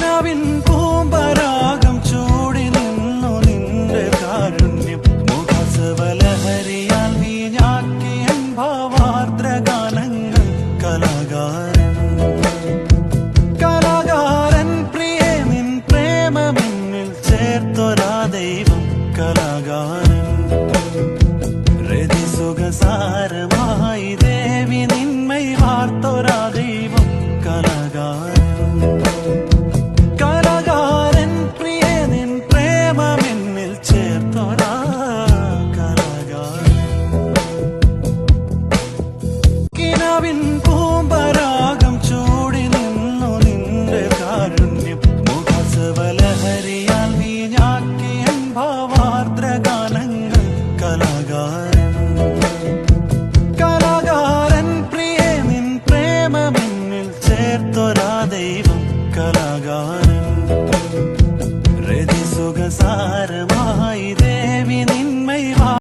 കിനാവിൻ പൂമ്പരാഗം ചൂടി നിന്നു നിന്റെ കാരുണ്യം മുഖസവലഹരിയാൽ വീഞ്ഞാക്കിയൻ ഭാവാർദ്ര ഗാനങ്ങൾ കലാകാരൻ പ്രിയേ നിൻ പ്രേമമെന്നിൽ ചേർത്തൊരാ ദൈവം കലാകാരൻ രതിസുഖസാരമായി ദേവി നിന്മൈ വാർത്തൊരാ ദൈവം കലാകാരൻ പ്രിയേ നിൻ പ്രേമമെന്നിൽ ചേർത്തൊരാ കലാകാരൻ കിനാവിൻ പൂമ്പരാഗം ചൂടി നിന്നു നിന്റെ കാരുണ്യം മുഖസവലഹരിയാൽ വീഞ്ഞാക്കിയൻ ഭാവാർദ്ര ഗാനങ്ങൾ കലാകാരൻ പ്രിയേ നിൻ പ്രേമമെന്നിൽ ചേർത്തൊരാ ദൈവം കലാകാരൻ രതിസുഖസാരമായി